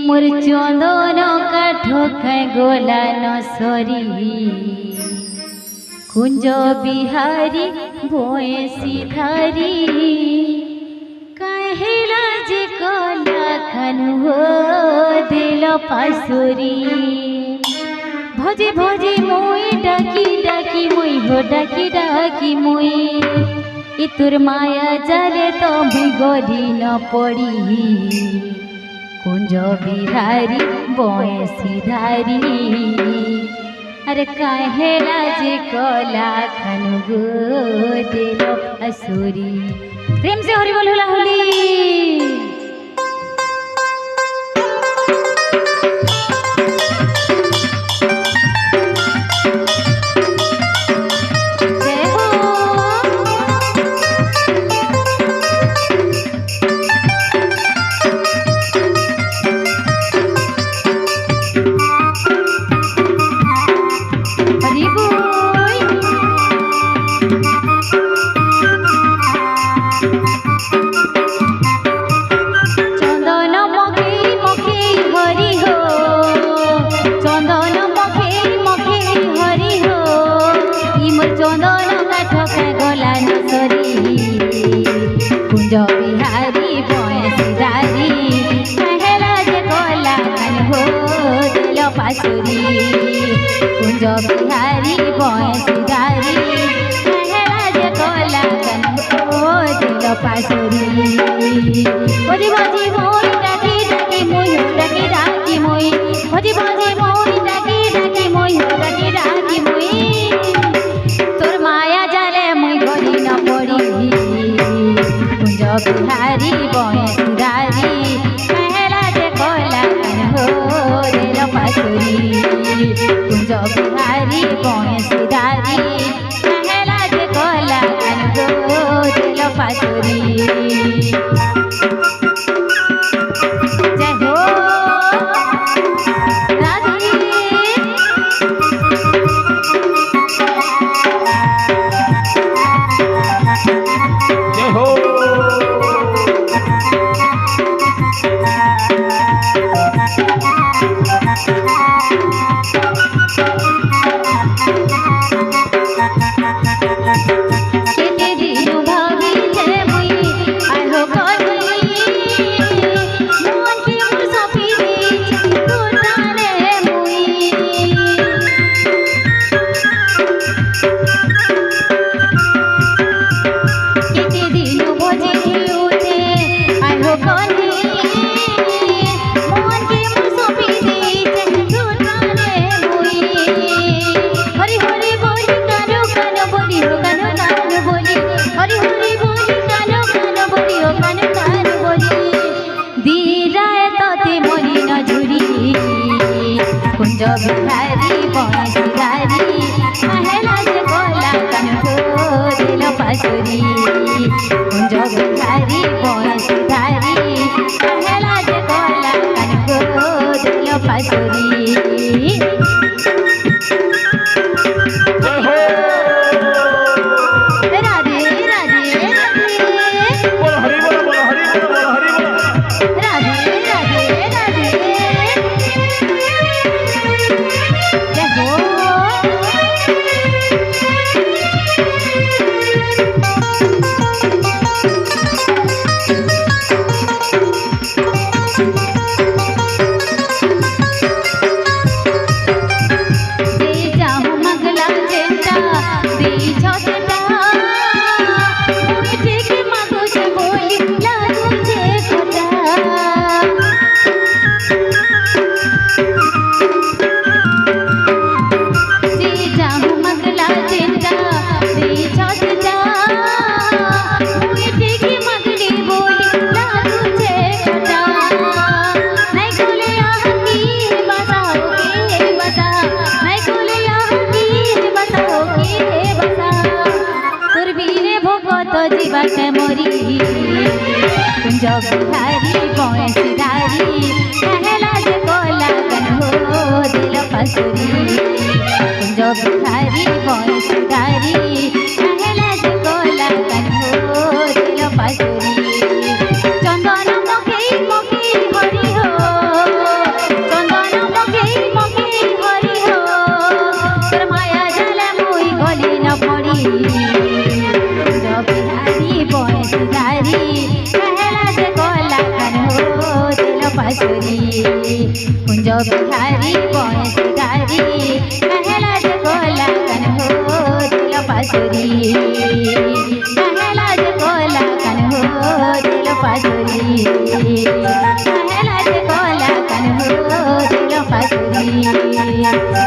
मोर चंदन काठ खाए गोला नसरी कुंज बिहारी भोएसी धारी कहेला जे कला खानु हो दिल पासुरी भजे भजे मोई डाकी डाकी मोई हो डाकी डाकी मोई इतुर माया जाले तो मुई गरी न पड़ी कुंज बिहारी बयसी धारी अरे कहेला जे कला खानु गो दिल असुरी। प्रेम से हरि बोल होला होली। कुंज बिहारी बयसी धारी कहेला जे कला खानु हो दिल पासुरी कुंज बिहारी बयसी धारी कहेला जे कला खानु हो दिल पासुरी। भजी भजी मोई डाकी डाकी मोई डाकी डाकी मोई भजी भजी मोई डाकी डाकी मोई डाकी डाकी मोई तोर माया जाले मुई गरी न पड़ी कुंज बिहारी बयसी धारी कहेला जे कला खानु हो दिल पासुरी कुंज बिहारी बयसी धारी कहेला जे कला खानु हो दिल पासुरी। जय हो राधे जय हो कुंज बिहारी बयसी धारी कहेला जे कला खानु हो दिल पासुरी कुंज बिहारी बयसी धारी कहेला जे कला खानु हो दिल पासुरी। राधे राधे बोल हरि बोल बोल हरि बोल बोल हरि बोल राधे राधे राधे जय हो दे जाहु मंगला जेंटा दे छटा मुझे के मागो से बोली लागू जे कोटा दे जाहु मंगला जेंटा दे छटा मुझे के मगली बोली लागू जे कोटा नहीं बोले आही बताओगे बता नहीं बोले आही बताओगे बता तोर बीरे भगत जीवाटे मरी कुंज बिहारी बयसी धारी कहेला जे कला खानु हो दिल पासुरी कुंज बिहारी बयसी धारी कहेला जे कला खानु हो दिल पासुरी चंदन मखई मखई हरि हो पासुरी कुंज बिहारी बंशीधारी कहला जे कोला कन हो दिल पासुरी कहला जे कोला कन हो दिल पासुरी कहला जे कोला कन हो दिल पासुरी